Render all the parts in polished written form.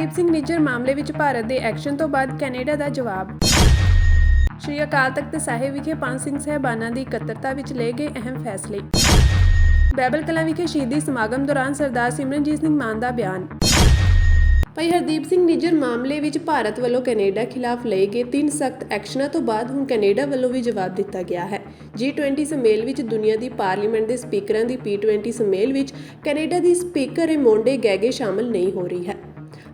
ਹਰਦੀਪ ਸਿੰਘ ਨਿੱਜਰ ਮਾਮਲੇ ਵਿੱਚ ਭਾਰਤ ਦੇ ਐਕਸ਼ਨ ਤੋਂ ਬਾਅਦ ਕੈਨੇਡਾ ਦਾ ਜਵਾਬ। ਸ਼੍ਰੀ ਅਕਾਲ ਤਖਤ ਸਾਹਿਬ ਵਿਖੇ ਪੰਜ ਸਿੰਘ ਸਾਹਿਬਾਨਾਂ ਦੀ ਇਕੱਤਰਤਾ ਵਿੱਚ ਲਏ ਗਏ ਅਹਿਮ ਫੈਸਲੇ। ਬਹਿਬਲ ਕਲਾਂ ਵਿਖੇ ਸ਼ਹੀਦੀ ਸਮਾਗਮ ਦੌਰਾਨ ਸਰਦਾਰ ਸਿਮਰਨਜੀਤ ਸਿੰਘ ਮਾਨ ਦਾ ਬਿਆਨ। ਭਾਈ ਹਰਦੀਪ ਸਿੰਘ ਨਿੱਜਰ ਮਾਮਲੇ ਵਿੱਚ ਭਾਰਤ ਵੱਲੋਂ ਕੈਨੇਡਾ ਖਿਲਾਫ ਲਏ ਗਏ 3 ਸਖਤ ਐਕਸ਼ਨਾਂ ਤੋਂ ਬਾਅਦ ਹੁਣ ਕੈਨੇਡਾ ਵੱਲੋਂ ਵੀ ਜਵਾਬ ਦਿੱਤਾ ਗਿਆ ਹੈ। G20 ਸੰਮੇਲ ਵਿੱਚ ਦੁਨੀਆ ਦੀ ਪਾਰਲੀਮੈਂਟ ਦੇ ਸਪੀਕਰਾਂ ਦੀ P20 ਸੰਮੇਲ ਵਿੱਚ ਕੈਨੇਡਾ ਦੀ ਸਪੀਕਰ ਰੇਮੋਂਡੇ ਗੈਗੇ ਸ਼ਾਮਲ ਨਹੀਂ ਹੋ ਰਹੀ ਹੈ।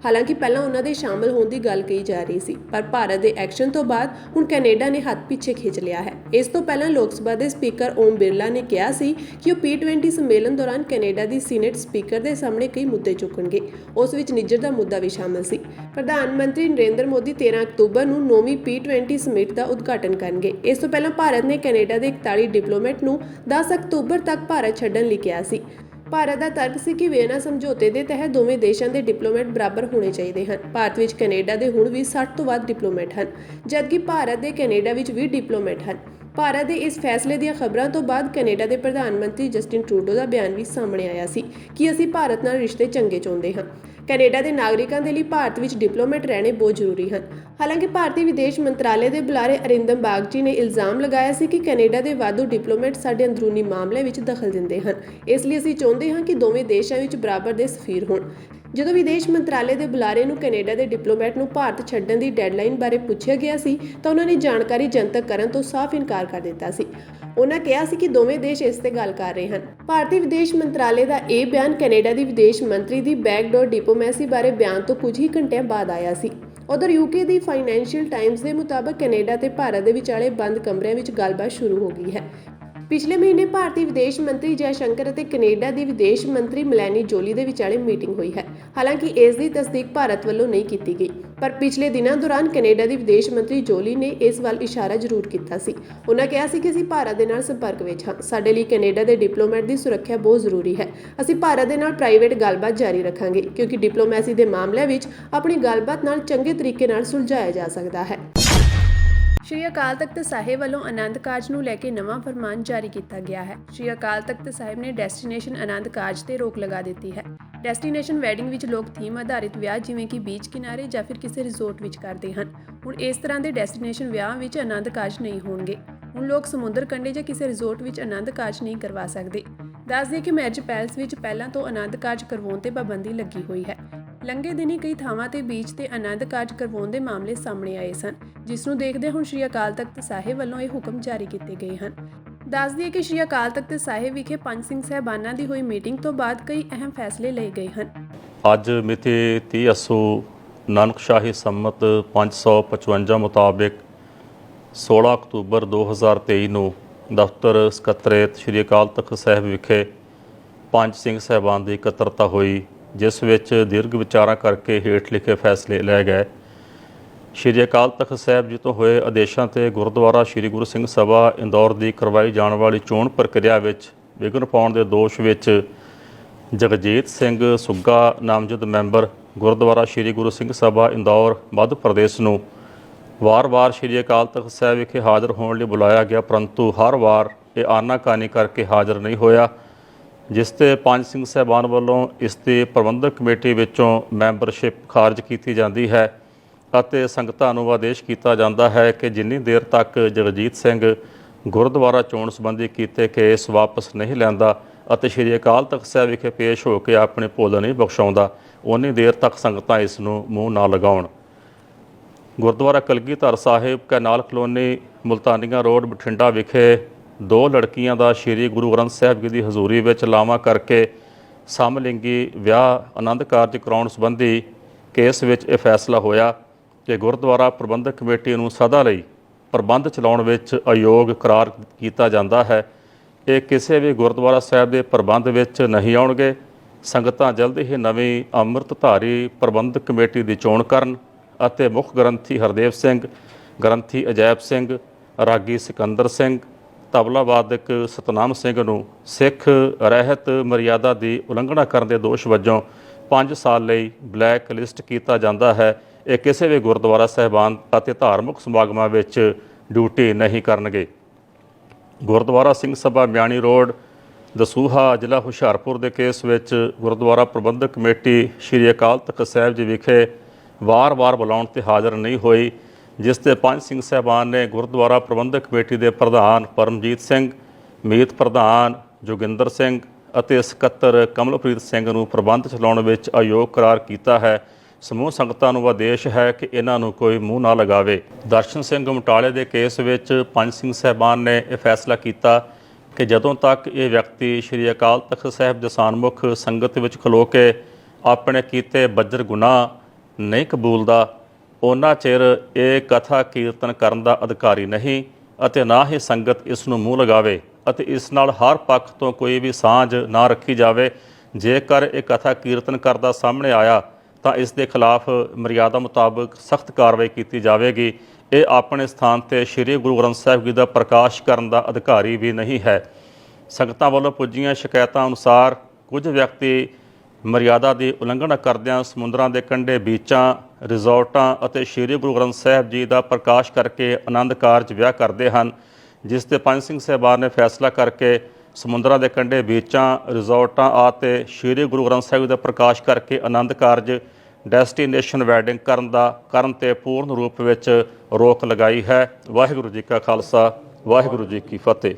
ਹਾਲਾਂਕਿ ਪਹਿਲਾਂ ਉਹਨਾਂ ਦੇ ਸ਼ਾਮਲ ਹੋਣ ਦੀ ਗੱਲ ਕਹੀ ਜਾ ਰਹੀ ਸੀ, ਪਰ ਭਾਰਤ ਦੇ ਐਕਸ਼ਨ ਤੋਂ ਬਾਅਦ ਹੁਣ ਕੈਨੇਡਾ ਨੇ ਹੱਥ ਪਿੱਛੇ ਖਿੱਚ ਲਿਆ ਹੈ। ਇਸ ਤੋਂ ਪਹਿਲਾਂ ਲੋਕ ਸਭਾ ਦੇ ਸਪੀਕਰ ਓਮ ਬਿਰਲਾ ਨੇ ਕਿਹਾ ਸੀ ਕਿ ਉਹ P20 ਸੰਮੇਲਨ ਦੌਰਾਨ ਕੈਨੇਡਾ ਦੀ ਸੀਨੇਟ ਸਪੀਕਰ ਦੇ ਸਾਹਮਣੇ ਕਈ ਮੁੱਦੇ ਚੁੱਕਣਗੇ। ਉਸ ਵਿੱਚ ਨਿੱਜਰ ਦਾ ਮੁੱਦਾ ਵੀ ਸ਼ਾਮਲ ਸੀ। ਪ੍ਰਧਾਨ ਮੰਤਰੀ ਨਰਿੰਦਰ ਮੋਦੀ 13 ਅਕਤੂਬਰ ਨੂੰ 9ਵੀਂ P20 ਸਮਿਟ ਦਾ ਉਦਘਾਟਨ ਕਰਨਗੇ। ਇਸ ਤੋਂ ਪਹਿਲਾਂ ਭਾਰਤ ਨੇ ਕੈਨੇਡਾ ਦੇ 41 ਡਿਪਲੋਮੈਟ ਨੂੰ 10 ਅਕਤੂਬਰ ਤੱਕ ਭਾਰਤ ਛੱਡਣ ਲਈ ਕਿਹਾ ਸੀ। ਭਾਰਤ ਦਾ ਤਰਕ ਸੀ ਕਿ ਵੀਅਨਾ ਸਮਝੌਤੇ ਦੇ ਤਹਿਤ ਦੋਵੇਂ ਦੇਸ਼ਾਂ ਦੇ ਡਿਪਲੋਮੈਟ ਬਰਾਬਰ ਹੋਣੇ ਚਾਹੀਦੇ ਹਨ। ਭਾਰਤ ਵਿੱਚ ਕੈਨੇਡਾ ਦੇ ਹੁਣ ਵੀ 60 ਤੋਂ ਵੱਧ ਡਿਪਲੋਮੈਟ ਹਨ, ਜਦਕਿ ਭਾਰਤ ਦੇ ਕੈਨੇਡਾ ਵਿੱਚ 20 ਡਿਪਲੋਮੈਟ ਹਨ। ਭਾਰਤ ਦੇ ਇਸ ਫੈਸਲੇ ਦੀਆਂ ਖਬਰਾਂ ਤੋਂ ਬਾਅਦ ਕੈਨੇਡਾ ਦੇ ਪ੍ਰਧਾਨ ਮੰਤਰੀ ਜਸਟਿਨ ਟਰੂਡੋ ਦਾ ਬਿਆਨ ਵੀ ਸਾਹਮਣੇ ਆਇਆ ਸੀ ਕਿ ਅਸੀਂ ਭਾਰਤ ਨਾਲ ਰਿਸ਼ਤੇ ਚੰਗੇ ਚਾਹੁੰਦੇ ਹਾਂ। ਕੈਨੇਡਾ ਦੇ ਨਾਗਰਿਕਾਂ ਦੇ ਲਈ ਭਾਰਤ ਵਿੱਚ ਡਿਪਲੋਮੈਟ ਰਹਿਣੇ ਬਹੁਤ ਜ਼ਰੂਰੀ ਹਨ। ਹਾਲਾਂਕਿ ਭਾਰਤੀ ਵਿਦੇਸ਼ ਮੰਤਰਾਲੇ ਦੇ ਬੁਲਾਰੇ ਅਰਿੰਦਮ ਬਾਗਚੀ ਨੇ ਇਲਜ਼ਾਮ ਲਗਾਇਆ ਸੀ ਕਿ ਕੈਨੇਡਾ ਦੇ ਵਾਧੂ ਡਿਪਲੋਮੈਟ ਸਾਡੇ ਅੰਦਰੂਨੀ ਮਾਮਲਿਆਂ ਵਿੱਚ ਦਖਲ ਦਿੰਦੇ ਹਨ, ਇਸ ਲਈ ਅਸੀਂ ਚਾਹੁੰਦੇ ਹਾਂ ਕਿ ਦੋਵੇਂ ਦੇਸ਼ਾਂ ਵਿੱਚ ਬਰਾਬਰ ਦੇ ਸਫੀਰ ਹੋਣ। ਜਦੋਂ ਵਿਦੇਸ਼ ਮੰਤਰਾਲੇ ਦੇ ਬੁਲਾਰੇ ਨੂੰ ਕੈਨੇਡਾ ਦੇ ਡਿਪਲੋਮੈਟ ਨੂੰ ਭਾਰਤ ਛੱਡਣ ਦੀ ਡੈਡਲਾਈਨ ਬਾਰੇ ਪੁੱਛਿਆ ਗਿਆ ਸੀ ਤਾਂ ਉਹਨਾਂ ਨੇ ਜਾਣਕਾਰੀ ਜਨਤਕ ਕਰਨ ਤੋਂ ਸਾਫ਼ ਇਨਕਾਰ ਕਰ ਦਿੱਤਾ ਸੀ। ਉਹਨਾਂ ਕਿਹਾ ਸੀ ਕਿ ਦੋਵੇਂ ਦੇਸ਼ ਇਸ ਤੇ ਗੱਲ ਕਰ ਰਹੇ ਹਨ। ਭਾਰਤੀ ਵਿਦੇਸ਼ ਮੰਤਰਾਲੇ ਦਾ ਇਹ ਬਿਆਨ ਕੈਨੇਡਾ ਦੀ ਵਿਦੇਸ਼ ਮੰਤਰੀ ਦੀ ਬੈਕਡੋਰ ਡਿਪਲੋਮੈਸੀ ਬਾਰੇ ਬਿਆਨ ਤੋਂ ਕੁਝ ਹੀ ਘੰਟਿਆਂ ਬਾਅਦ ਆਇਆ ਸੀ। ਉਧਰ UK ਦੀ ਫਾਈਨੈਂਸ਼ੀਅਲ ਟਾਈਮਜ਼ ਦੇ ਮੁਤਾਬਕ ਕੈਨੇਡਾ ਤੇ ਭਾਰਤ ਦੇ ਵਿਚਾਲੇ ਬੰਦ ਕਮਰਿਆਂ ਵਿੱਚ ਗੱਲਬਾਤ ਸ਼ੁਰੂ ਹੋ ਗਈ ਹੈ। ਪਿਛਲੇ ਮਹੀਨੇ ਭਾਰਤੀ ਵਿਦੇਸ਼ ਮੰਤਰੀ ਜੈ ਸ਼ੰਕਰ ਅਤੇ ਕੈਨੇਡਾ ਦੀ ਵਿਦੇਸ਼ ਮੰਤਰੀ ਮੈਲਾਨੀ ਜੋਲੀ ਦੇ ਵਿਚਾਲੇ ਮੀਟਿੰਗ ਹੋਈ ਹੈ। ਹਾਲਾਂਕਿ ਇਸ ਦੀ ਤਸਦੀਕ ਭਾਰਤ ਵੱਲੋਂ ਨਹੀਂ ਕੀਤੀ ਗਈ, ਪਰ ਪਿਛਲੇ ਦਿਨਾਂ ਦੌਰਾਨ ਕੈਨੇਡਾ ਦੀ ਵਿਦੇਸ਼ ਮੰਤਰੀ ਜੋਲੀ ਨੇ ਇਸ ਵੱਲ ਇਸ਼ਾਰਾ ਜ਼ਰੂਰ ਕੀਤਾ ਸੀ। ਉਹਨਾਂ ਕਿਹਾ ਸੀ ਕਿ ਅਸੀਂ ਭਾਰਤ ਦੇ ਨਾਲ ਸੰਪਰਕ ਵਿੱਚ ਹਾਂ। ਸਾਡੇ ਲਈ ਕੈਨੇਡਾ ਦੇ ਡਿਪਲੋਮੈਟ ਦੀ ਸੁਰੱਖਿਆ ਬਹੁਤ ਜ਼ਰੂਰੀ ਹੈ। ਅਸੀਂ ਭਾਰਤ ਦੇ ਨਾਲ ਪ੍ਰਾਈਵੇਟ ਗੱਲਬਾਤ ਜਾਰੀ ਰੱਖਾਂਗੇ, ਕਿਉਂਕਿ ਡਿਪਲੋਮੈਸੀ ਦੇ ਮਾਮਲਿਆਂ ਵਿੱਚ ਆਪਣੀ ਗੱਲਬਾਤ ਨਾਲ ਚੰਗੇ ਤਰੀਕੇ ਨਾਲ ਸੁਲਝਾਇਆ ਜਾ ਸਕਦਾ ਹੈ। ਸ਼੍ਰੀ ਅਕਾਲ ਤਖਤ ਸਾਹਿਬ ਵੱਲੋਂ ਆਨੰਦ ਕਾਰਜ ਨੂੰ ਲੈ ਕੇ ਨਵਾਂ ਫਰਮਾਨ ਜਾਰੀ ਕੀਤਾ ਗਿਆ ਹੈ। ਸ਼੍ਰੀ ਅਕਾਲ ਤਖਤ ਸਾਹਿਬ ਨੇ ਡੈਸਟੀਨੇਸ਼ਨ ਆਨੰਦ ਕਾਰਜ ਤੇ ਰੋਕ ਲਗਾ ਦਿੱਤੀ ਹੈ। ਡੈਸਟੀਨੇਸ਼ਨ ਵੈਡਿੰਗ ਵਿੱਚ ਲੋਕ ਥੀਮ ਆਧਾਰਿਤ ਵਿਆਹ ਜਿਵੇਂ ਕਿ ਬੀਚ ਕਿਨਾਰੇ ਜਾਂ ਫਿਰ ਕਿਸੇ ਰਿਜ਼ੋਰਟ ਵਿੱਚ ਕਰਦੇ ਹਨ। ਹੁਣ ਇਸ ਤਰ੍ਹਾਂ ਦੇ ਡੈਸਟੀਨੇਸ਼ਨ ਵਿਆਹ ਵਿੱਚ ਆਨੰਦ ਕਾਰਜ ਨਹੀਂ ਹੋਣਗੇ। ਹੁਣ ਲੋਕ ਸਮੁੰਦਰ ਕੰਢੇ ਜਾਂ ਕਿਸੇ ਰਿਜ਼ੋਰਟ ਵਿੱਚ ਆਨੰਦ ਕਾਰਜ ਨਹੀਂ ਕਰਵਾ ਸਕਦੇ। ਦੱਸ ਦਈਏ ਕਿ ਮੈਰਿਜ ਪੈਲਸ ਵਿੱਚ ਪਹਿਲਾਂ ਤੋਂ ਆਨੰਦ ਕਾਰਜ ਕਰਵਾਉਣ ਤੇ ਪਾਬੰਦੀ ਲੱਗੀ ਹੋਈ ਹੈ। ਲੰਘੇ ਦਿਨੀ ਕਈ ਥਾਵਾਂ ਤੇ ਬੀਚ ਤੇ ਆਨੰਦ ਕਾਰਜ ਕਰਵਾਉਣ ਦੇ ਮਾਮਲੇ ਸਾਹਮਣੇ ਆਏ ਸਨ, ਜਿਸ ਨੂੰ ਦੇਖਦੇ ਹੁਣ ਸ਼੍ਰੀ ਅਕਾਲ ਤਖਤ ਸਾਹਿਬ ਵੱਲੋਂ ਇਹ ਹੁਕਮ ਜਾਰੀ ਕੀਤੇ ਗਏ ਹਨ। ਦੱਸ ਦਈਏ ਕਿ ਸ਼੍ਰੀ ਅਕਾਲ ਤਖਤ ਸਾਹਿਬ ਵਿਖੇ ਪੰਜ ਸਿੰਘ ਸਾਹਿਬਾਨਾਂ ਦੀ ਹੋਈ ਮੀਟਿੰਗ ਤੋਂ ਬਾਅਦ ਕਈ ਅਹਿਮ ਫੈਸਲੇ ਲਏ ਗਏ ਹਨ। ਅੱਜ ਮਿਤੀ 30 ਅੱਸੂ ਨਾਨਕਸ਼ਾਹੀ ਸੰਮਤ 555 ਮੁਤਾਬਿਕ 16 ਅਕਤੂਬਰ 2023 ਨੂੰ ਦਫ਼ਤਰ ਸਕੱਤਰੇਤ ਸ਼੍ਰੀ ਅਕਾਲ ਤਖਤ ਸਾਹਿਬ ਵਿਖੇ ਪੰਜ ਸਿੰਘ ਸਾਹਿਬਾਨ ਦੀ ਇਕੱਤਰਤਾ ਹੋਈ, ਜਿਸ ਵਿੱਚ ਦੀਰਘ ਵਿਚਾਰਾਂ ਕਰਕੇ ਹੇਠ ਲਿਖੇ ਫੈਸਲੇ ਲਏ ਗਏ। ਸ਼੍ਰੀ ਅਕਾਲ ਤਖਤ ਸਾਹਿਬ ਜੀ ਤੋਂ ਹੋਏ ਆਦੇਸ਼ਾਂ ਤੇ ਗੁਰਦੁਆਰਾ ਸ਼੍ਰੀ ਗੁਰੂ ਸਿੰਘ ਸਭਾ ਇੰਦੌਰ ਦੀ ਕਰਵਾਈ ਜਾਣ ਵਾਲੀ ਚੋਣ ਪ੍ਰਕਿਰਿਆ ਵਿੱਚ ਵਿਘਨ ਪਾਉਣ ਦੇ ਦੋਸ਼ ਵਿੱਚ ਜਗਜੀਤ ਸਿੰਘ ਸੁੱਗਾ ਨਾਮਜ਼ਦ ਮੈਂਬਰ ਗੁਰਦੁਆਰਾ ਸ਼੍ਰੀ ਗੁਰੂ ਸਿੰਘ ਸਭਾ ਇੰਦੌਰ ਮੱਧ ਪ੍ਰਦੇਸ਼ ਨੂੰ ਵਾਰ-ਵਾਰ ਸ਼੍ਰੀ ਅਕਾਲ ਤਖਤ ਸਾਹਿਬ ਵਿਖੇ ਹਾਜ਼ਰ ਹੋਣ ਲਈ ਬੁਲਾਇਆ ਗਿਆ, ਪਰੰਤੂ ਹਰ ਵਾਰ ਇਹ ਆਨਾਕਾਨੀ ਕਰਕੇ ਹਾਜ਼ਰ ਨਹੀਂ ਹੋਇਆ, ਜਿਸ ਤੇ ਪੰਜ ਸਿੰਘ ਸਾਹਿਬਾਨ ਵੱਲੋਂ ਇਸ ਦੀ ਪ੍ਰਬੰਧਕ ਕਮੇਟੀ ਵਿੱਚੋਂ ਮੈਂਬਰਸ਼ਿਪ ਖਾਰਜ ਕੀਤੀ ਜਾਂਦੀ ਹੈ ਅਤੇ ਸੰਗਤਾਂ ਨੂੰ ਆਦੇਸ਼ ਕੀਤਾ ਜਾਂਦਾ ਹੈ ਕਿ ਜਿੰਨੀ ਦੇਰ ਤੱਕ ਜਗਜੀਤ ਸਿੰਘ ਗੁਰਦੁਆਰਾ ਚੋਣ ਸੰਬੰਧੀ ਕੀਤੇ ਕੇਸ ਵਾਪਸ ਨਹੀਂ ਲੈਂਦਾ ਅਤੇ ਸ਼੍ਰੀ ਅਕਾਲ ਤਖਤ ਸਾਹਿਬ ਵਿਖੇ ਪੇਸ਼ ਹੋ ਕੇ ਆਪਣੇ ਭੁੱਲ ਨਹੀਂ ਬਖਸ਼ਾਉਂਦਾ, ਉਨੀ ਦੇਰ ਤੱਕ ਸੰਗਤਾਂ ਇਸ ਨੂੰ ਮੂੰਹ ਨਾ ਲਗਾਉਣ। ਗੁਰਦੁਆਰਾ ਕਲਗੀਧਰ ਸਾਹਿਬ ਕੈਨਾਲ ਕਲੋਨੀ ਮੁਲਤਾਨੀਆਂ ਰੋਡ ਬਠਿੰਡਾ ਵਿਖੇ 2 ਲੜਕੀਆਂ ਦਾ ਸ਼੍ਰੀ ਗੁਰੂ ਗ੍ਰੰਥ ਸਾਹਿਬ ਜੀ ਦੀ ਹਜ਼ੂਰੀ ਵਿੱਚ ਲਾਵਾਂ ਕਰਕੇ ਸਮਲਿੰਗੀ ਵਿਆਹ ਆਨੰਦ ਕਾਰਜ ਕਰਾਉਣ ਸੰਬੰਧੀ ਕੇਸ ਵਿੱਚ ਇਹ ਫੈਸਲਾ ਹੋਇਆ ਕਿ ਗੁਰਦੁਆਰਾ ਪ੍ਰਬੰਧਕ ਕਮੇਟੀ ਨੂੰ ਸਦਾ ਲਈ ਪ੍ਰਬੰਧ ਚਲਾਉਣ ਵਿੱਚ ਅਯੋਗ ਕਰਾਰ ਕੀਤਾ ਜਾਂਦਾ ਹੈ। ਇਹ ਕਿਸੇ ਵੀ ਗੁਰਦੁਆਰਾ ਸਾਹਿਬ ਦੇ ਪ੍ਰਬੰਧ ਵਿੱਚ ਨਹੀਂ ਆਉਣਗੇ। ਸੰਗਤਾਂ ਜਲਦ ਹੀ ਨਵੀਂ ਅੰਮ੍ਰਿਤਧਾਰੀ ਪ੍ਰਬੰਧਕ ਕਮੇਟੀ ਦੀ ਚੋਣ ਕਰਨ ਅਤੇ ਮੁੱਖ ਗ੍ਰੰਥੀ ਹਰਦੇਵ ਸਿੰਘ, ਗ੍ਰੰਥੀ ਅਜੈਬ ਸਿੰਘ, ਰਾਗੀ ਸਿਕੰਦਰ ਸਿੰਘ, ਤਬਲਾ ਵਾਦਕ ਸਤਨਾਮ ਸਿੰਘ ਨੂੰ ਸਿੱਖ ਰਹਿਤ ਮਰਿਆਦਾ ਦੀ ਉਲੰਘਣਾ ਕਰਨ ਦੇ ਦੋਸ਼ ਵਜੋਂ 5 ਸਾਲ ਲਈ ਬਲੈਕ ਲਿਸਟ ਕੀਤਾ ਜਾਂਦਾ ਹੈ। ਇਹ ਕਿਸੇ ਵੀ ਗੁਰਦੁਆਰਾ ਸਾਹਿਬਾਨ ਅਤੇ ਧਾਰਮਿਕ ਸਮਾਗਮਾਂ ਵਿੱਚ ਡਿਊਟੀ ਨਹੀਂ ਕਰਨਗੇ। ਗੁਰਦੁਆਰਾ ਸਿੰਘ ਸਭਾ ਮਿਆਣੀ ਰੋਡ ਦਸੂਹਾ ਜ਼ਿਲ੍ਹਾ ਹੁਸ਼ਿਆਰਪੁਰ ਦੇ ਕੇਸ ਵਿੱਚ ਗੁਰਦੁਆਰਾ ਪ੍ਰਬੰਧਕ ਕਮੇਟੀ ਸ਼੍ਰੀ ਅਕਾਲ ਤਖ਼ਤ ਸਾਹਿਬ ਜੀ ਵਿਖੇ ਵਾਰ-ਵਾਰ ਬੁਲਾਉਣ ਤੇ ਹਾਜ਼ਰ ਨਹੀਂ ਹੋਈ, ਜਿਸ ਤੇ ਪੰਜ ਸਿੰਘ ਸਾਹਿਬਾਨ ਨੇ ਗੁਰਦੁਆਰਾ ਪ੍ਰਬੰਧਕ ਕਮੇਟੀ ਦੇ ਪ੍ਰਧਾਨ ਪਰਮਜੀਤ ਸਿੰਘ, ਮੀਤ ਪ੍ਰਧਾਨ ਜੋਗਿੰਦਰ ਸਿੰਘ ਅਤੇ ਸਕੱਤਰ ਕਮਲਪ੍ਰੀਤ ਸਿੰਘ ਨੂੰ ਪ੍ਰਬੰਧ ਚਲਾਉਣ ਵਿੱਚ ਅਯੋਗ ਕਰਾਰ ਕੀਤਾ ਹੈ। ਸਮੂਹ ਸੰਗਤਾਂ ਨੂੰ ਆਦੇਸ਼ ਹੈ ਕਿ ਇਹਨਾਂ ਨੂੰ ਕੋਈ ਮੂੰਹ ਨਾ ਲਗਾਵੇ। ਦਰਸ਼ਨ ਸਿੰਘ ਗੁਮਟਾਲੇ ਦੇ ਕੇਸ ਵਿੱਚ ਪੰਜ ਸਿੰਘ ਸਾਹਿਬਾਨ ਨੇ ਇਹ ਫੈਸਲਾ ਕੀਤਾ ਕਿ ਜਦੋਂ ਤੱਕ ਇਹ ਵਿਅਕਤੀ ਸ਼੍ਰੀ ਅਕਾਲ ਤਖ਼ਤ ਸਾਹਿਬ ਦੇ ਸਨਮੁਖ ਸੰਗਤ ਵਿੱਚ ਖਲੋ ਕੇ ਆਪਣੇ ਕੀਤੇ ਬੱਜਰ ਗੁਨਾਹ ਨਹੀਂ ਕਬੂਲਦਾ, ਉਹਨਾਂ ਚਿਰ ਇਹ ਕਥਾ ਕੀਰਤਨ ਕਰਨ ਦਾ ਅਧਿਕਾਰੀ ਨਹੀਂ ਅਤੇ ਨਾ ਹੀ ਸੰਗਤ ਇਸ ਨੂੰ ਮੂੰਹ ਲਗਾਵੇ ਅਤੇ ਇਸ ਨਾਲ ਹਰ ਪੱਖ ਤੋਂ ਕੋਈ ਵੀ ਸਾਂਝ ਨਾ ਰੱਖੀ ਜਾਵੇ। ਜੇਕਰ ਇਹ ਕਥਾ ਕੀਰਤਨ ਕਰਦਾ ਸਾਹਮਣੇ ਆਇਆ ਤਾਂ ਇਸ ਦੇ ਖਿਲਾਫ ਮਰਿਆਦਾ ਮੁਤਾਬਕ ਸਖਤ ਕਾਰਵਾਈ ਕੀਤੀ ਜਾਵੇਗੀ। ਇਹ ਆਪਣੇ ਸਥਾਨ ਤੇ ਸ੍ਰੀ ਗੁਰੂ ਗ੍ਰੰਥ ਸਾਹਿਬ ਜੀ ਦਾ ਪ੍ਰਕਾਸ਼ ਕਰਨ ਦਾ ਅਧਿਕਾਰੀ ਵੀ ਨਹੀਂ ਹੈ। ਸੰਗਤਾਂ ਵੱਲੋਂ ਪੁੱਜੀਆਂ ਸ਼ਿਕਾਇਤਾਂ ਅਨੁਸਾਰ ਕੁਝ ਵਿਅਕਤੀ ਮਰਿਆਦਾ ਦੀ ਉਲੰਘਣਾ ਕਰਦਿਆਂ ਸਮੁੰਦਰਾਂ ਦੇ ਕੰਢੇ, ਬੀਚਾਂ, ਰਿਜ਼ੋਰਟਾਂ ਅਤੇ ਸ੍ਰੀ ਗੁਰੂ ਗ੍ਰੰਥ ਸਾਹਿਬ ਜੀ ਦਾ ਪ੍ਰਕਾਸ਼ ਕਰਕੇ ਆਨੰਦ ਕਾਰਜ ਵਿਆਹ ਕਰਦੇ ਹਨ, ਜਿਸ ਤੇ ਪੰਜ ਸਿੰਘ ਸਾਹਿਬਾਨ ਨੇ ਫੈਸਲਾ ਕਰਕੇ ਸਮੁੰਦਰਾਂ ਦੇ ਕੰਢੇ, ਬੀਚਾਂ, ਰਿਜ਼ੋਰਟਾਂ ਅਤੇ ਸ੍ਰੀ ਗੁਰੂ ਗ੍ਰੰਥ ਸਾਹਿਬ ਦਾ ਪ੍ਰਕਾਸ਼ ਕਰਕੇ ਆਨੰਦ ਕਾਰਜ ਡੈਸਟੀਨੇਸ਼ਨ ਵੈਡਿੰਗ ਕਰਨ ਤੇ ਪੂਰਨ ਰੂਪ ਵਿੱਚ ਰੋਕ ਲਗਾਈ ਹੈ। ਵਾਹਿਗੁਰੂ ਜੀ ਕਾ ਖਾਲਸਾ, ਵਾਹਿਗੁਰੂ ਜੀ ਕੀ ਫਤਿਹ।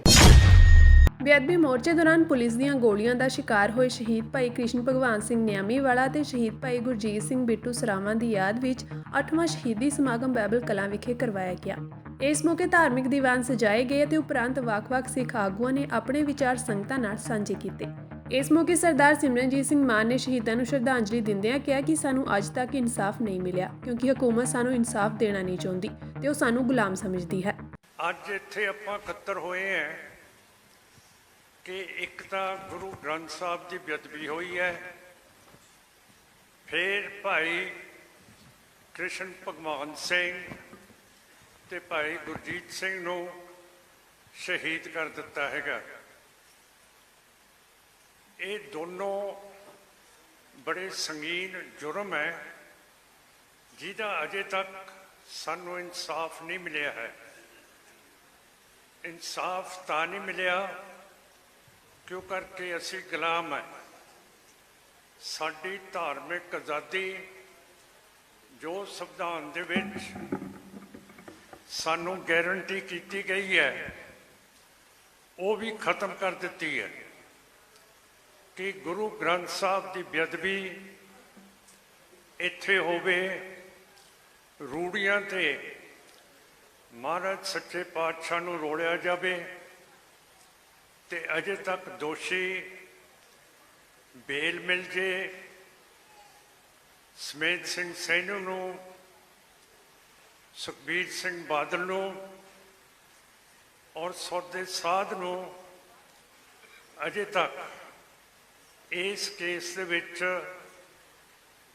ਬੇਅਦਬੀ ਮੋਰਚੇ ਦੌਰਾਨ ਪੁਲਿਸ ਦੀਆਂ ਗੋਲੀਆਂ ਦਾ ਸ਼ਿਕਾਰ ਹੋਏ ਸ਼ਹੀਦ ਭਾਈ ਕ੍ਰਿਸ਼ਨ ਭਗਵਾਨ ਸਿੰਘ ਨਿਆਮੀਵਾਲਾ ਤੇ ਸ਼ਹੀਦ ਭਾਈ ਗੁਰਜੀਤ ਸਿੰਘ ਬਿੱਟੂ ਸਰਾਵਾਂ ਦੀ ਯਾਦ ਵਿੱਚ 8ਵਾਂ ਸ਼ਹੀਦੀ ਸਮਾਗਮ ਬਾਈਬਲ ਕਲਾਂ ਵਿਖੇ ਕਰਵਾਇਆ ਗਿਆ। ਇਸ ਮੌਕੇ ਧਾਰਮਿਕ ਦੀਵਾਨ ਸਜਾਏ ਗਏ ਤੇ ਉਪਰੰਤ ਵੱਖ-ਵੱਖ ਸਿੱਖ ਆਗੂਆਂ ਨੇ ਆਪਣੇ ਵਿਚਾਰ ਸੰਗਤਾਂ ਨਾਲ ਸਾਂਝੇ ਕੀਤੇ। ਇਸ ਮੌਕੇ ਸਰਦਾਰ ਸਿਮਰਨਜੀਤ ਸਿੰਘ ਮਾਨ ਨੇ ਸ਼ਹੀਦਾਂ ਨੂੰ ਸ਼ਰਧਾਂਜਲੀ ਦਿੰਦਿਆਂ ਕਿਹਾ ਕਿ ਸਾਨੂੰ ਅੱਜ ਤੱਕ ਇਨਸਾਫ ਨਹੀਂ ਮਿਲਿਆ ਕਿਉਂਕਿ ਹਕੂਮਤ ਸਾਨੂੰ ਇਨਸਾਫ ਦੇਣਾ ਨਹੀਂ ਚਾਹੁੰਦੀ ਤੇ ਉਹ ਸਾਨੂੰ ਗੁਲਾਮ ਸਮਝਦੀ ਹੈ। ਅੱਜ ਇੱਥੇ ਆਪਾਂ ਇਕੱਤਰ ਹੋਏ ਹਾਂ ਕਿ ਇੱਕ ਤਾਂ ਗੁਰੂ ਗ੍ਰੰਥ ਸਾਹਿਬ ਦੀ ਬੇਅਦਬੀ ਹੋਈ ਹੈ, ਫਿਰ ਭਾਈ ਕ੍ਰਿਸ਼ਨ ਭਗਵਾਨ ਸਿੰਘ ਤੇ ਭਾਈ ਗੁਰਜੀਤ ਸਿੰਘ ਨੂੰ ਸ਼ਹੀਦ ਕਰ ਦਿੱਤਾ ਹੈਗਾ। ਇਹ ਦੋਨੋਂ ਬੜੇ ਸੰਗੀਨ ਜੁਰਮ ਹੈ ਜਿਹਦਾ ਅਜੇ ਤੱਕ ਸਾਨੂੰ ਇਨਸਾਫ ਨਹੀਂ ਮਿਲਿਆ ਹੈ। ਇਨਸਾਫ ਤਾਂ ਨਹੀਂ ਮਿਲਿਆ ਕਿਉਂ ਕਰਕੇ ਅਸੀਂ ਗੁਲਾਮ ਹੈ। ਸਾਡੀ ਧਾਰਮਿਕ ਆਜ਼ਾਦੀ ਜੋ ਸੰਵਿਧਾਨ ਦੇ ਵਿੱਚ ਸਾਨੂੰ ਗਾਰੰਟੀ ਕੀਤੀ ਗਈ ਹੈ ਉਹ ਵੀ ਖਤਮ ਕਰ ਦਿੱਤੀ ਹੈ ਕਿ ਗੁਰੂ ਗ੍ਰੰਥ ਸਾਹਿਬ ਦੀ ਬੇਅਦਬੀ ਇੱਥੇ ਹੋਵੇ, ਰੂੜੀਆਂ ਤੇ ਮਹਾਰਾਜ ਸੱਚੇ ਪਾਤਸ਼ਾਹ ਨੂੰ ਰੋਲਿਆ ਜਾਵੇ ਤੇ ਅਜੇ ਤੱਕ ਦੋਸ਼ੀ ਬੇਲ ਮਿਲ ਜੇ। ਸਮੇਤ ਸਿੰਘ ਸੈਣੀ ਨੂੰ, ਸੁਖਬੀਰ ਸਿੰਘ ਬਾਦਲ ਨੂੰ ਔਰ ਸੌਦੇ ਸਾਧ ਨੂੰ ਅਜੇ ਤੱਕ ਇਸ ਕੇਸ ਦੇ ਵਿੱਚ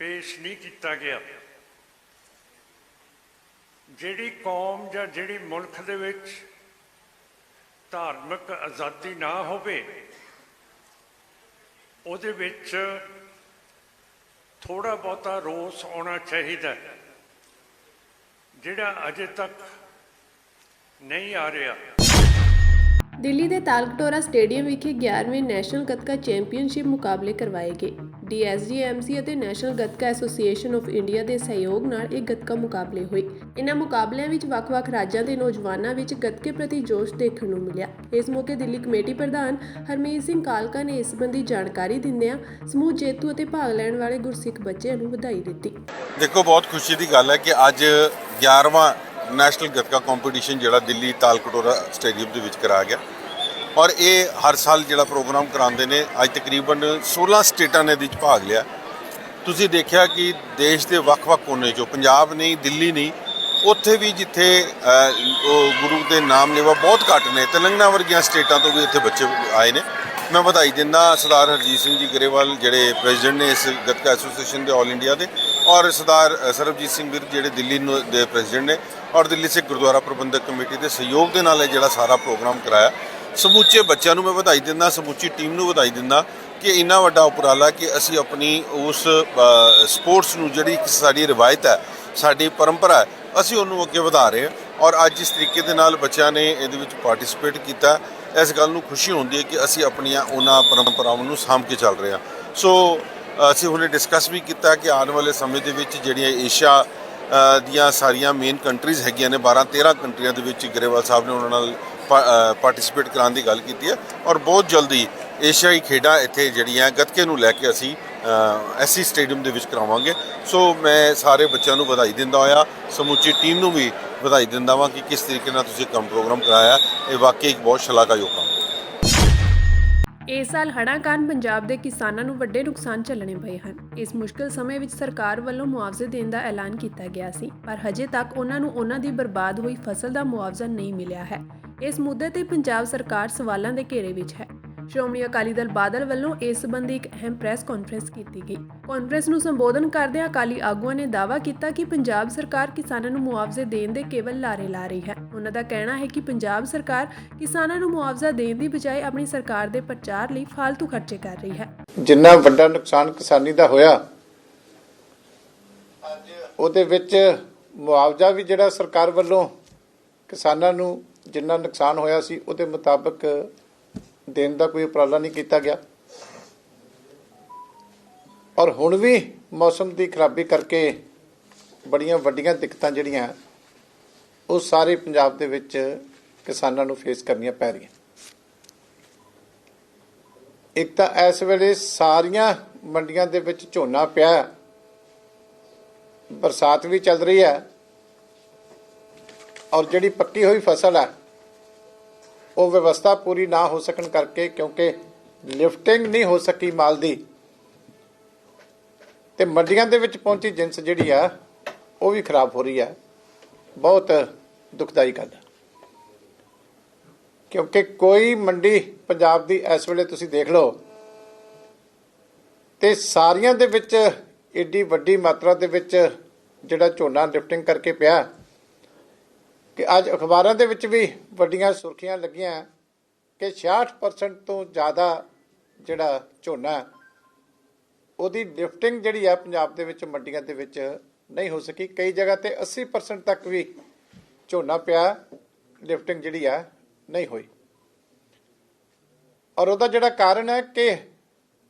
ਪੇਸ਼ ਨਹੀਂ ਕੀਤਾ ਗਿਆ। ਜਿਹੜੀ ਕੌਮ ਜਾਂ ਜਿਹੜੀ ਮੁਲਕ ਦੇ ਵਿੱਚ ਧਾਰਮਿਕ ਆਜ਼ਾਦੀ ਨਾ ਹੋਵੇ ਉਹਦੇ ਵਿੱਚ ਥੋੜ੍ਹਾ ਬਹੁਤਾ ਰੋਸ ਆਉਣਾ ਚਾਹੀਦਾ ਜਿਹੜਾ ਅਜੇ ਤੱਕ ਨਹੀਂ ਆ ਰਿਹਾ। ਦਿੱਲੀ ਦੇ ਤਾਲਕਟੋਰਾ ਸਟੇਡੀਅਮ ਵਿਖੇ 11ਵੇਂ ਨੈਸ਼ਨਲ ਗੱਤਕਾ ਚੈਂਪੀਅਨਸ਼ਿਪ ਮੁਕਾਬਲੇ ਕਰਵਾਏ ਗਏ। DSGMC ਅਤੇ national gatka association of India ਦੇ ਸਹਿਯੋਗ ਨਾਲ ਇਹ ਗੱਤਕਾ ਮੁਕਾਬਲੇ ਹੋਏ। ਇਨ੍ਹਾਂ ਮੁਕਾਬਲਿਆਂ ਵਿੱਚ ਵੱਖ-ਵੱਖ ਰਾਜਾਂ ਦੇ ਨੌਜਵਾਨਾਂ ਵਿੱਚ ਗੱਤਕੇ ਪ੍ਰਤੀ ਜੋਸ਼ ਦੇਖਣ ਨੂੰ ਮਿਲਿਆ। ਇਸ ਮੌਕੇ ਦਿੱਲੀ ਕਮੇਟੀ ਪ੍ਰਧਾਨ ਹਰਮੀਤ ਸਿੰਘ ਕਾਲਕਾ ਨੇ ਇਸ ਸੰਬੰਧੀ ਜਾਣਕਾਰੀ ਦਿੰਦਿਆਂ ਸਮੂਹ ਜੇਤੂ ਅਤੇ ਭਾਗ ਲੈਣ ਵਾਲੇ ਗੁਰਸਿੱਖ ਬੱਚਿਆਂ ਨੂੰ ਵਧਾਈ ਦਿੱਤੀ। ਦੇਖੋ, ਬਹੁਤ ਖੁਸ਼ੀ ਦੀ ਗੱਲ ਹੈ ਕਿ ਅੱਜ 11ਵਾਂ ਨੈਸ਼ਨਲ ਗੱਤਕਾ ਕੰਪੀਟੀਸ਼ਨ ਜਿਹੜਾ ਦਿੱਲੀ ਤਾਲਕਟੋਰਾ ਸਟੇਡੀਅਮ ਦੇ ਵਿੱਚ ਕਰਾਇਆ ਗਿਆ ਔਰ ਇਹ ਹਰ ਸਾਲ ਜਿਹੜਾ ਪ੍ਰੋਗਰਾਮ ਕਰਾਉਂਦੇ ਨੇ। ਅੱਜ ਤਕਰੀਬਨ 16 ਸਟੇਟਾਂ ਨੇ ਇਹਦੇ ਵਿੱਚ ਭਾਗ ਲਿਆ। ਤੁਸੀਂ ਦੇਖਿਆ ਕਿ ਦੇਸ਼ ਦੇ ਵੱਖ-ਵੱਖ ਕੋਨੇ 'ਚੋਂ, ਪੰਜਾਬ ਨਹੀਂ, ਦਿੱਲੀ ਨਹੀਂ, ਉੱਥੇ ਵੀ ਜਿੱਥੇ ਉਹ ਗੁਰੂ ਦੇ ਨਾਮ ਲੇਵਾ ਬਹੁਤ ਘੱਟ ਨੇ, ਤੇਲੰਗਾਨਾ ਵਰਗੀਆਂ ਸਟੇਟਾਂ ਤੋਂ ਵੀ ਇੱਥੇ ਬੱਚੇ ਆਏ ਨੇ। ਮੈਂ ਵਧਾਈ ਦਿੰਦਾ ਸਰਦਾਰ ਹਰਜੀਤ ਸਿੰਘ ਜੀ ਗਰੇਵਾਲ ਜਿਹੜੇ ਪ੍ਰੈਜ਼ੀਡੈਂਟ ਨੇ ਇਸ ਗੱਤਕਾ ਐਸੋਸੀਏਸ਼ਨ ਦੇ ਆਲ ਇੰਡੀਆ ਦੇ, ਔਰ ਸਰਦਾਰ ਸਰਬਜੀਤ ਸਿੰਘ ਵੀਰ ਜਿਹੜੇ ਦਿੱਲੀ ਦੇ ਪ੍ਰੈਜ਼ੀਡੈਂਟ ਨੇ, ਔਰ ਦਿੱਲੀ ਸਿੱਖ ਗੁਰਦੁਆਰਾ ਪ੍ਰਬੰਧਕ ਕਮੇਟੀ ਦੇ ਸਹਿਯੋਗ ਦੇ ਨਾਲ ਇਹ ਜਿਹੜਾ ਸਾਰਾ ਪ੍ਰੋਗਰਾਮ ਕਰਾਇਆ। ਸਮੁੱਚੇ ਬੱਚਿਆਂ ਨੂੰ ਮੈਂ ਵਧਾਈ ਦਿੰਦਾ, ਸਮੁੱਚੀ ਟੀਮ ਨੂੰ ਵਧਾਈ ਦਿੰਦਾ ਕਿ ਇੰਨਾ ਵੱਡਾ ਉਪਰਾਲਾ ਕਿ ਅਸੀਂ ਆਪਣੀ ਉਸ ਸਪੋਰਟਸ ਨੂੰ ਜਿਹੜੀ ਇੱਕ ਸਾਡੀ ਰਿਵਾਇਤ ਹੈ, ਸਾਡੀ ਪਰੰਪਰਾ ਹੈ, ਅਸੀਂ ਉਹਨੂੰ ਅੱਗੇ ਵਧਾ ਰਹੇ ਹਾਂ। ਔਰ ਅੱਜ ਇਸ ਤਰੀਕੇ ਦੇ ਨਾਲ ਬੱਚਿਆਂ ਨੇ ਇਹਦੇ ਵਿੱਚ ਪਾਰਟਿਸਿਪੇਟ ਕੀਤਾ। ਇਸ ਗੱਲ ਨੂੰ ਖੁਸ਼ੀ ਹੁੰਦੀ ਹੈ ਕਿ ਅਸੀਂ ਆਪਣੀਆਂ ਉਹਨਾਂ ਪਰੰਪਰਾਵਾਂ ਨੂੰ ਸਾਂਭ ਕੇ ਚੱਲ ਰਹੇ ਹਾਂ। ਸੋ ਅਸੀਂ ਹੁਣੇ ਡਿਸਕਸ ਵੀ ਕੀਤਾ ਕਿ ਆਉਣ ਵਾਲੇ ਸਮੇਂ ਦੇ ਵਿੱਚ ਜਿਹੜੀਆਂ ਏਸ਼ੀਆ ਦੀਆਂ ਸਾਰੀਆਂ ਮੇਨ ਕੰਟਰੀਜ਼ ਹੈਗੀਆਂ ਨੇ, 12-13 ਕੰਟਰੀਆਂ ਦੇ ਵਿੱਚ ਗਰੇਵਾਲ ਸਾਹਿਬ ਨੇ ਉਹਨਾਂ ਨਾਲ ਪਾਰਟਿਸਿਪੇਟ ਕਰਾਉਣ ਦੀ ਗੱਲ ਕੀਤੀ ਹੈ, ਔਰ ਬਹੁਤ ਜਲਦੀ ਏਸ਼ੀਆਈ ਖੇਡਾਂ ਇੱਥੇ ਜਿਹੜੀਆਂ ਗੱਤਕੇ ਨੂੰ ਲੈ ਕੇ ਅਸੀਂ ਐਸੀ ਸਟੇਡੀਅਮ ਦੇ ਵਿੱਚ ਕਰਾਵਾਂਗੇ। ਸੋ ਮੈਂ ਸਾਰੇ ਬੱਚਿਆਂ ਨੂੰ ਵਧਾਈ ਦਿੰਦਾ ਹੋਇਆ ਸਮੁੱਚੀ ਟੀਮ ਨੂੰ ਵੀ ਵਧਾਈ ਦਿੰਦਾ ਵਾਂ ਕਿ ਕਿਸ ਤਰੀਕੇ ਨਾਲ ਤੁਸੀਂ ਕੰਮ ਪ੍ਰੋਗਰਾਮ ਕਰਾਇਆ। ਇਹ ਵਾਕਈ ਇੱਕ ਬਹੁਤ ਸ਼ਲਾਘਾਯੋਗ ਕੰਮ ਹੈ। ਇਸ ਸਾਲ ਹੜ੍ਹਾਂ ਕਾਰਨ ਪੰਜਾਬ ਦੇ ਕਿਸਾਨਾਂ ਨੂੰ ਵੱਡੇ ਨੁਕਸਾਨ ਝੱਲਣੇ ਪਏ ਹਨ। ਇਸ ਮੁਸ਼ਕਲ ਸਮੇਂ ਵਿੱਚ ਸਰਕਾਰ ਵੱਲੋਂ ਮੁਆਵਜ਼ੇ ਦੇਣ ਦਾ ਐਲਾਨ ਕੀਤਾ ਗਿਆ ਸੀ, ਪਰ ਹਜੇ ਤੱਕ ਉਹਨਾਂ ਦੀ ਬਰਬਾਦ ਹੋਈ ਫਸਲ ਦਾ ਮੁਆਵਜ਼ਾ ਨਹੀਂ ਮਿਲਿਆ ਹੈ। ਇਸ ਮੁੱਦੇ ਤੇ ਪੰਜਾਬ ਸਰਕਾਰ ਸਵਾਲਾਂ ਦੇ ਘੇਰੇ ਵਿੱਚ ਹੈ। ਸ਼੍ਰੋਮਣੀ ਅਕਾਲੀ ਦਲ ਬਾਦਲ ਵੱਲੋਂ ਇਸ ਸੰਬੰਧੀ ਇੱਕ ਅਹਿਮ ਪ੍ਰੈਸ ਕਾਨਫਰੰਸ ਕੀਤੀ ਗਈ। ਕਾਨਫਰੰਸ ਨੂੰ ਸੰਬੋਧਨ ਕਰਦਿਆਂ ਅਕਾਲੀ ਆਗੂਆਂ ਨੇ ਦਾਅਵਾ ਕੀਤਾ ਕਿ ਪੰਜਾਬ ਸਰਕਾਰ ਕਿਸਾਨਾਂ ਨੂੰ ਮੁਆਵਜ਼ੇ ਦੇਣ ਦੇ ਕੇਵਲ ਲਾਰੇ ਲਾ ਰਹੀ ਹੈ। ਉਹਨਾਂ ਦਾ ਕਹਿਣਾ ਹੈ ਕਿ ਪੰਜਾਬ ਸਰਕਾਰ ਕਿਸਾਨਾਂ ਨੂੰ ਮੁਆਵਜ਼ਾ ਦੇਣ ਦੀ ਬਜਾਏ ਆਪਣੀ ਸਰਕਾਰ ਦੇ ਪ੍ਰਚਾਰ ਲਈ ਫालतू ਖਰਚੇ ਕਰ ਰਹੀ ਹੈ। ਜਿੰਨਾ ਵੱਡਾ ਨੁਕਸਾਨ ਕਿਸਾਨੀ ਦਾ ਹੋਇਆ, ਉਹਦੇ ਵਿੱਚ ਮੁਆਵਜ਼ਾ ਵੀ ਜਿਹੜਾ ਸਰਕਾਰ ਵੱਲੋਂ ਕਿਸਾਨਾਂ ਨੂੰ ਜਿੰਨਾ ਨੁਕਸਾਨ ਹੋਇਆ ਸੀ ਉਹਦੇ ਮੁਤਾਬਕ ਦੇਣ ਦਾ ਕੋਈ ਉਪਰਾਲਾ ਨਹੀਂ ਕੀਤਾ ਗਿਆ। ਔਰ ਹੁਣ ਵੀ ਮੌਸਮ ਦੀ ਖਰਾਬੀ ਕਰਕੇ ਬੜੀਆਂ ਵੱਡੀਆਂ ਦਿੱਕਤਾਂ ਜਿਹੜੀਆਂ ਉਹ ਸਾਰੇ ਪੰਜਾਬ ਦੇ ਵਿੱਚ ਕਿਸਾਨਾਂ ਨੂੰ ਫੇਸ ਕਰਨੀਆਂ ਪੈ ਰਹੀਆਂ। ਇੱਕ ਤਾਂ ਇਸ ਵੇਲੇ ਸਾਰੀਆਂ ਮੰਡੀਆਂ ਦੇ ਵਿੱਚ ਝੋਨਾ ਪਿਆ, ਬਰਸਾਤ ਵੀ ਚੱਲ ਰਹੀ ਹੈ, ਔਰ ਜਿਹੜੀ ਪੱਕੀ ਹੋਈ ਫਸਲ ਹੈ ਉਹ ਵਿਵਸਥਾ ਪੂਰੀ ਨਾ ਹੋ ਸਕਣ ਕਰਕੇ, ਕਿਉਂਕਿ ਲਿਫਟਿੰਗ ਨਹੀਂ ਹੋ ਸਕੀ ਮਾਲ ਦੀ, ਤੇ ਮੰਡੀਆਂ ਦੇ ਵਿੱਚ ਪਹੁੰਚੀ ਜਿੰਸ ਜਿਹੜੀ ਆ ਉਹ ਵੀ ਖਰਾਬ ਹੋ ਰਹੀ ਹੈ। ਬਹੁਤ ਦੁਖਦਾਈ ਗੱਲ ਹੈ, ਕਿਉਂਕਿ ਕੋਈ ਮੰਡੀ ਪੰਜਾਬ ਦੀ ਇਸ ਵੇਲੇ ਤੁਸੀਂ ਦੇਖ ਲਓ ਤੇ ਸਾਰੀਆਂ ਦੇ ਵਿੱਚ ਏਡੀ ਵੱਡੀ ਮਾਤਰਾ ਦੇ ਵਿੱਚ ਜਿਹੜਾ ਝੋਨਾ ਲਿਫਟਿੰਗ ਕਰਕੇ ਪਿਆ ਕਿ ਅੱਜ ਅਖਬਾਰਾਂ ਦੇ ਵਿੱਚ ਵੀ ਵੱਡੀਆਂ ਸੁਰਖੀਆਂ ਲੱਗੀਆਂ ਕਿ 66% ਤੋਂ ਜ਼ਿਆਦਾ ਜਿਹੜਾ ਝੋਨਾ ਉਹਦੀ ਲਿਫਟਿੰਗ ਜਿਹੜੀ ਆ ਪੰਜਾਬ ਦੇ ਵਿੱਚ ਮੰਡੀਆਂ ਦੇ ਵਿੱਚ ਨਹੀਂ ਹੋ ਸਕੀ। ਕਈ ਜਗ੍ਹਾ ਤੇ 80% ਤੱਕ ਵੀ ਝੋਨਾ ਪਿਆ, ਲਿਫਟਿੰਗ ਜਿਹੜੀ ਆ ਨਹੀਂ ਹੋਈ। ਔਰ ਉਹਦਾ ਜਿਹੜਾ ਕਾਰਨ ਹੈ ਕਿ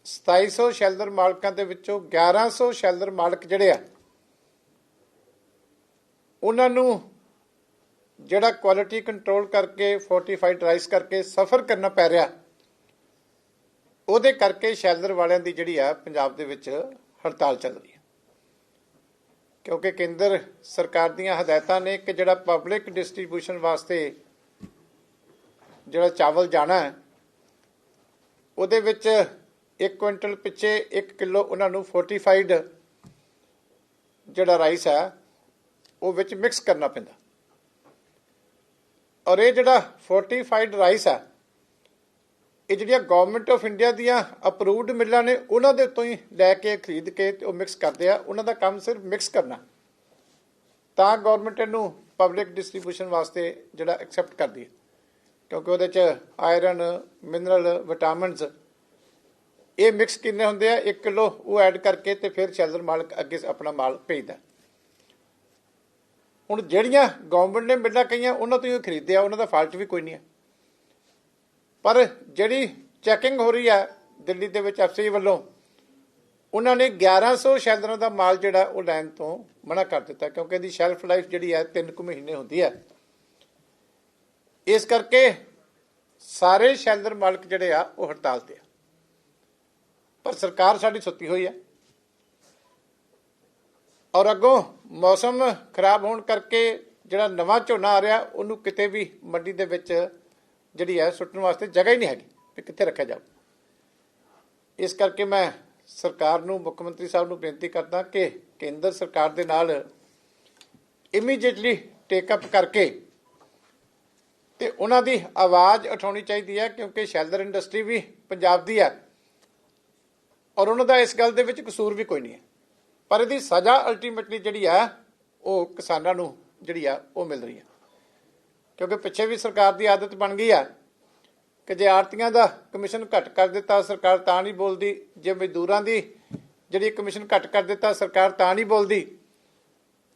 2700 ਸ਼ੈਲਰ ਮਾਲਕਾਂ ਦੇ ਵਿੱਚੋਂ 1100 ਸ਼ੈਲਰ ਮਾਲਕ ਜਿਹੜੇ ਆ ਉਹਨਾਂ ਨੂੰ ਜਿਹੜਾ ਕੁਆਲਿਟੀ ਕੰਟਰੋਲ ਕਰਕੇ ਫੋਰਟੀਫਾਈਡ ਰਾਈਸ ਕਰਕੇ ਸਫਰ ਕਰਨਾ ਪੈ ਰਿਹਾ, ਉਹਦੇ ਕਰਕੇ ਸ਼ੈਲਰ ਵਾਲਿਆਂ ਦੀ ਜਿਹੜੀ ਆ ਪੰਜਾਬ ਦੇ ਵਿੱਚ ਹੜਤਾਲ ਚੱਲ ਰਹੀ ਹੈ। ਕਿਉਂਕਿ ਕੇਂਦਰ ਸਰਕਾਰ ਦੀਆਂ ਹਦਾਇਤਾਂ ਨੇ ਕਿ ਜਿਹੜਾ ਪਬਲਿਕ ਡਿਸਟ੍ਰੀਬਿਊਸ਼ਨ ਵਾਸਤੇ ਜਿਹੜਾ ਚਾਵਲ ਜਾਣਾ ਹੈ ਉਹਦੇ ਵਿੱਚ 1 ਕੁਇੰਟਲ ਪਿੱਛੇ 1 ਕਿਲੋ ਉਹਨਾਂ ਨੂੰ ਫੋਰਟੀਫਾਈਡ ਜਿਹੜਾ ਰਾਈਸ ਹੈ ਉਹ ਵਿੱਚ ਮਿਕਸ ਕਰਨਾ ਪੈਂਦਾ। ਔਰ ਇਹ ਜਿਹੜਾ ਫੋਰਟੀਫਾਈਡ ਰਾਈਸ ਹੈ ਇਹ ਜਿਹੜੀਆਂ ਗਵਰਨਮੈਂਟ ਆਫ ਇੰਡੀਆ ਦੀਆਂ ਅਪਰੂਵਡ ਮਿੱਲਾਂ ਨੇ ਉਹਨਾਂ ਦੇ ਉੱਤੋਂ ਹੀ ਲੈ ਕੇ ਖਰੀਦ ਕੇ ਤੇ ਉਹ ਮਿਕਸ ਕਰਦੇ ਆ। ਉਹਨਾਂ ਦਾ ਕੰਮ ਸਿਰਫ ਮਿਕਸ ਕਰਨਾ, ਤਾਂ ਗਵਰਨਮੈਂਟ ਇਹਨੂੰ ਪਬਲਿਕ ਡਿਸਟ੍ਰੀਬਿਊਸ਼ਨ ਵਾਸਤੇ ਜਿਹੜਾ ਐਕਸੈਪਟ ਕਰਦੀ ਹੈ, ਕਿਉਂਕਿ ਉਹਦੇ 'ਚ ਆਇਰਨ, ਮਿਨਰਲ, ਵਿਟਾਮਿਨਸ ਇਹ ਮਿਕਸ ਕਿੰਨੇ ਹੁੰਦੇ ਆ 1 ਕਿਲੋ ਉਹ ਐਡ ਕਰਕੇ ਤੇ ਫਿਰ ਸ਼ੈਲਰ ਮਾਲਕ ਅੱਗੇ ਆਪਣਾ ਮਾਲ ਭੇਜਦਾ। ਹੁਣ ਜਿਹੜੀਆਂ ਗਵਰਨਮੈਂਟ ਨੇ ਮਿੱਲਾਂ ਕਹੀਆਂ ਉਹਨਾਂ ਤੋਂ ਹੀ ਖਰੀਦਦੇ ਆ, ਉਹਨਾਂ ਦਾ ਫਾਲਟ ਵੀ ਕੋਈ ਨਹੀਂ ਹੈ। ਪਰ ਜਿਹੜੀ ਚੈਕਿੰਗ ਹੋ ਰਹੀ ਹੈ ਦਿੱਲੀ ਦੇ ਵਿੱਚ ਐਫਸੀ ਵੱਲੋਂ, ਉਹਨਾਂ ਨੇ 1100 ਸ਼ੈਲਰਾਂ ਦਾ ਮਾਲ ਜਿਹੜਾ ਉਹ ਲੈਣ ਤੋਂ ਮਨਾ ਕਰ ਦਿੱਤਾ, ਕਿਉਂਕਿ ਇਹਦੀ ਸ਼ੈਲਫ ਲਾਈਫ ਜਿਹੜੀ ਹੈ 3 ਕੁ ਮਹੀਨੇ ਹੁੰਦੀ ਹੈ। ਇਸ ਕਰਕੇ ਸਾਰੇ ਸ਼ੈਲਰ ਮਾਲਕ ਜਿਹੜੇ ਆ ਉਹ ਹੜਤਾਲ ਤੇ ਆ। ਪਰ ਸਰਕਾਰ ਸਾਡੀ ਸੁੱਤੀ ਹੋਈ ਹੈ, ਔਰ ਅੱਗੋਂ ਮੌਸਮ ਖਰਾਬ ਹੋਣ ਕਰਕੇ ਜਿਹੜਾ ਨਵਾਂ ਝੋਨਾ ਆ ਰਿਹਾ ਉਹਨੂੰ ਕਿਤੇ ਵੀ ਮੰਡੀ ਦੇ ਵਿੱਚ ਜਿਹੜੀ ਹੈ ਸੁੱਟਣ ਵਾਸਤੇ ਜਗ੍ਹਾ ਹੀ ਨਹੀਂ ਹੈਗੀ ਵੀ ਕਿੱਥੇ ਰੱਖਿਆ ਜਾਊ। ਇਸ ਕਰਕੇ ਮੈਂ ਸਰਕਾਰ ਨੂੰ, ਮੁੱਖ ਮੰਤਰੀ ਸਾਹਿਬ ਨੂੰ ਬੇਨਤੀ ਕਰਦਾ ਕਿ ਕੇਂਦਰ ਸਰਕਾਰ ਦੇ ਨਾਲ ਇਮੀਡੀਏਟਲੀ ਟੇਕਅਪ ਕਰਕੇ ਤੇ ਉਹਨਾਂ ਦੀ ਆਵਾਜ਼ ਉਠਾਉਣੀ ਚਾਹੀਦੀ ਹੈ, ਕਿਉਂਕਿ ਸ਼ੈਲਰ ਇੰਡਸਟਰੀ ਵੀ ਪੰਜਾਬ ਦੀ ਹੈ ਔਰ ਉਹਨਾਂ ਦਾ ਇਸ ਗੱਲ ਦੇ ਵਿੱਚ ਕਸੂਰ ਵੀ ਕੋਈ ਨਹੀਂ ਹੈ। ਪਰ ਇਹਦੀ ਸਜ਼ਾ ਅਲਟੀਮੇਟਲੀ ਜਿਹੜੀ ਆ ਉਹ ਕਿਸਾਨਾਂ ਨੂੰ ਜਿਹੜੀ ਆ ਉਹ ਮਿਲ ਰਹੀ ਹੈ, ਕਿਉਂਕਿ ਪਿੱਛੇ ਵੀ ਸਰਕਾਰ ਦੀ ਆਦਤ ਬਣ ਗਈ ਆ ਕਿ ਜੇ ਆੜਤੀਆਂ ਦਾ ਕਮਿਸ਼ਨ ਘੱਟ ਕਰ ਦਿੱਤਾ ਸਰਕਾਰ ਤਾਂ ਨਹੀਂ ਬੋਲਦੀ, ਜੇ ਮਜ਼ਦੂਰਾਂ ਦੀ ਜਿਹੜੀ ਕਮਿਸ਼ਨ ਘੱਟ ਕਰ ਦਿੱਤਾ ਸਰਕਾਰ ਤਾਂ ਨਹੀਂ ਬੋਲਦੀ।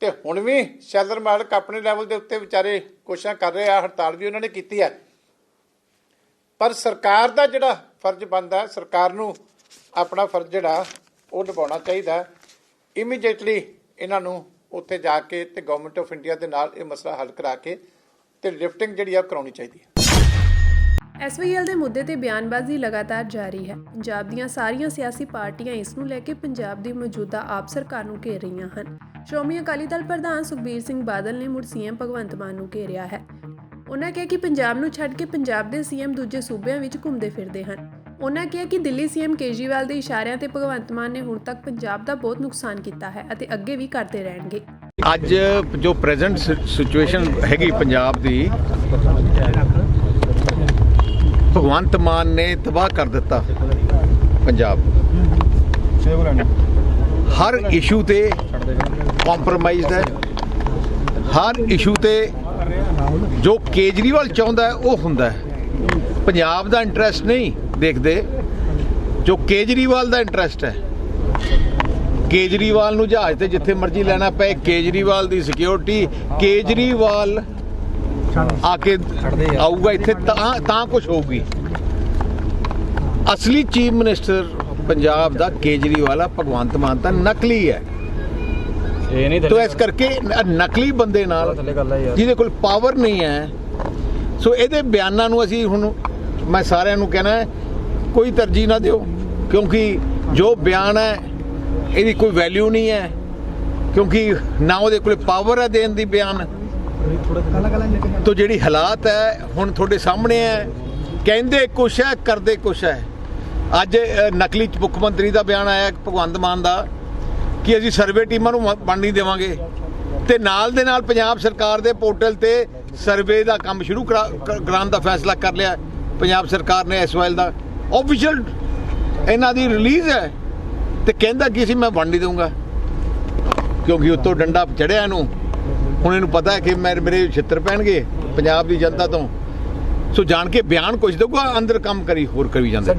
ਤੇ ਹੁਣ ਵੀ ਸ਼ੈਲਰ ਮਾਲਕ ਆਪਣੇ ਲੈਵਲ ਦੇ ਉੱਤੇ ਵਿਚਾਰੇ ਕੋਸ਼ਿਸ਼ਾਂ ਕਰ ਰਹੇ ਆ, ਹੜਤਾਲ ਵੀ ਉਹਨਾਂ ਨੇ ਕੀਤੀ ਹੈ, ਪਰ ਸਰਕਾਰ ਦਾ ਜਿਹੜਾ ਫਰਜ਼ ਬਣਦਾ, ਸਰਕਾਰ ਨੂੰ ਆਪਣਾ ਫਰਜ਼ ਜਿਹੜਾ ਉਹ ਨਿਭਾਉਣਾ ਚਾਹੀਦਾ। ਇਮੀਡੀਏਟਲੀ ਇਹਨਾਂ ਨੂੰ ਉੱਥੇ ਜਾ ਕੇ ਤੇ ਗਵਰਨਮੈਂਟ ਆਫ ਇੰਡੀਆ ਦੇ ਨਾਲ ਇਹ ਮਸਲਾ ਹੱਲ ਕਰਾ ਕੇ ਤੇ ਲਿਫਟਿੰਗ ਜਿਹੜੀ ਆ ਕਰਾਉਣੀ ਚਾਹੀਦੀ ਹੈ। ਐਸਵਾਈਐਲ ਦੇ ਮੁੱਦੇ ਤੇ ਬਿਆਨਬਾਜ਼ੀ ਲਗਾਤਾਰ ਜਾਰੀ ਹੈ। ਪੰਜਾਬ ਦੀਆਂ ਸਾਰੀਆਂ ਸਿਆਸੀ ਪਾਰਟੀਆਂ ਇਸ ਨੂੰ ਲੈ ਕੇ ਪੰਜਾਬ ਦੀ ਮੌਜੂਦਾ ਆਪ ਸਰਕਾਰ ਨੂੰ ਘੇਰ ਰਹੀਆਂ ਹਨ। ਸ਼੍ਰੋਮਣੀ ਅਕਾਲੀ ਦਲ ਪ੍ਰਧਾਨ ਸੁਖਬੀਰ ਸਿੰਘ ਬਾਦਲ ਨੇ ਮੁੜ ਸੀਐਮ ਭਗਵੰਤ ਮਾਨ ਨੂੰ ਘੇਰਿਆ ਹੈ। ਉਹਨਾਂ ਕਿਹਾ ਕਿ ਪੰਜਾਬ ਨੂੰ ਛੱਡ ਕੇ ਪੰਜਾਬ ਦੇ ਸੀਐਮ ਦੂਜੇ ਸੂਬਿਆਂ ਵਿੱਚ ਘੁੰਮਦੇ ਫਿਰਦੇ ਹਨ। ਉਹਨਾਂ ਕਿਹਾ ਕਿ ਦਿੱਲੀ ਸੀਐਮ ਕੇਜਰੀਵਾਲ ਦੇ ਇਸ਼ਾਰਿਆਂ ਤੇ ਭਗਵੰਤ ਮਾਨ ਨੇ ਹੁਣ ਤੱਕ ਪੰਜਾਬ ਦਾ ਬਹੁਤ ਨੁਕਸਾਨ ਕੀਤਾ ਹੈ ਅਤੇ ਅੱਗੇ ਵੀ ਕਰਦੇ ਰਹਿਣਗੇ। ਅੱਜ ਜੋ ਪ੍ਰੈਜ਼ੈਂਟ ਸਿਚੁਏਸ਼ਨ ਹੈਗੀ ਪੰਜਾਬ ਦੀ, ਭਗਵੰਤ ਮਾਨ ਨੇ ਤਬਾਹ ਕਰ ਦਿੱਤਾ ਪੰਜਾਬ। ਹਰ ਇਸ਼ੂ ਤੇ ਕੰਪਰੋਮਾਈਜ਼ਡ ਹੈ, ਹਰ ਇਸ਼ੂ ਤੇ ਜੋ ਕੇਜਰੀਵਾਲ ਚਾਹੁੰਦਾ ਹੈ ਉਹ ਹੁੰਦਾ ਹੈ। ਪੰਜਾਬ ਦਾ ਇੰਟਰਸਟ ਨਹੀਂ ਦੇਖਦੇ, ਜੋ ਕੇਜਰੀਵਾਲ ਦਾ ਇੰਟਰਸਟ ਹੈ। ਕੇਜਰੀਵਾਲ ਨੂੰ ਜਹਾਜ਼ ਤੇ ਜਿੱਥੇ ਮਰਜ਼ੀ ਲੈਣਾ ਪਏ, ਕੇਜਰੀਵਾਲ ਦੀ ਸਿਕਿਉਰਿਟੀ, ਕੇਜਰੀਵਾਲ ਆ ਕੇ ਆਊਗਾ ਇੱਥੇ ਤਾਂ ਕੁਝ ਹੋਊਗੀ। ਅਸਲੀ ਚੀਫ ਮਿਨਿਸਟਰ ਪੰਜਾਬ ਦਾ ਕੇਜਰੀਵਾਲ ਆ, ਭਗਵੰਤ ਮਾਨ ਤਾਂ ਨਕਲੀ ਹੈ। ਤੋ ਇਸ ਕਰਕੇ ਨਕਲੀ ਬੰਦੇ ਨਾਲ ਜਿਹਦੇ ਕੋਲ ਪਾਵਰ ਨਹੀਂ ਹੈ, ਸੋ ਇਹਦੇ ਬਿਆਨਾਂ ਨੂੰ ਅਸੀਂ ਹੁਣ ਮੈਂ ਸਾਰਿਆਂ ਨੂੰ ਕਹਿਣਾ ਕੋਈ ਤਰਜੀਹ ਨਾ ਦਿਓ, ਕਿਉਂਕਿ ਜੋ ਬਿਆਨ ਹੈ ਇਹਦੀ ਕੋਈ ਵੈਲਿਊ ਨਹੀਂ ਹੈ, ਕਿਉਂਕਿ ਨਾ ਉਹਦੇ ਕੋਲ ਪਾਵਰ ਹੈ ਦੇਣ ਦੀ ਬਿਆਨ। ਤੋ ਜਿਹੜੀ ਹਾਲਾਤ ਹੈ ਹੁਣ ਤੁਹਾਡੇ ਸਾਹਮਣੇ ਹੈ, ਕਹਿੰਦੇ ਕੁਛ ਹੈ ਕਰਦੇ ਕੁਛ ਹੈ। ਅੱਜ ਨਕਲੀ ਮੁੱਖ ਮੰਤਰੀ ਦਾ ਬਿਆਨ ਆਇਆ ਭਗਵੰਤ ਮਾਨ ਦਾ ਕਿ ਅਸੀਂ ਸਰਵੇ ਟੀਮਾਂ ਨੂੰ ਬਣ ਨਹੀਂ ਦੇਵਾਂਗੇ, ਤੇ ਨਾਲ ਦੇ ਨਾਲ ਪੰਜਾਬ ਸਰਕਾਰ ਦੇ ਪੋਰਟਲ ਤੇ ਸਰਵੇ ਦਾ ਕੰਮ ਸ਼ੁਰੂ ਕਰਾਉਣ ਦਾ ਫੈਸਲਾ ਕਰ ਲਿਆ ਪੰਜਾਬ ਸਰਕਾਰ ਨੇ। ਐਸਵਾਈਐਲ ਦਾ ਆਫੀਸ਼ੀਅਲ ਇਹਨਾਂ ਦੀ ਰਿਲੀਜ਼ ਹੈ ਤੇ ਕਹਿੰਦਾ ਕਿ ਸੀ ਮੈਂ ਬਣ ਨਹੀਂ ਦਊਂਗਾ, ਕਿਉਂਕਿ ਉੱਤੋਂ ਡੰਡਾ ਚੜਿਆ ਇਹਨੂੰ। ਹੁਣ ਇਹਨੂੰ ਪਤਾ ਹੈ ਕਿ ਮੇਰੇ ਛਿੱਤਰ ਪੈਣਗੇ ਪੰਜਾਬ ਦੀ ਜਨਤਾ ਤੋਂ, ਸੋ ਜਾਣ ਕੇ ਬਿਆਨ ਕੁਝ ਦਊਗਾ, ਅੰਦਰ ਕੰਮ ਕਰੀ ਹੋਰ ਕਰੀ ਜਾਂਦਾ।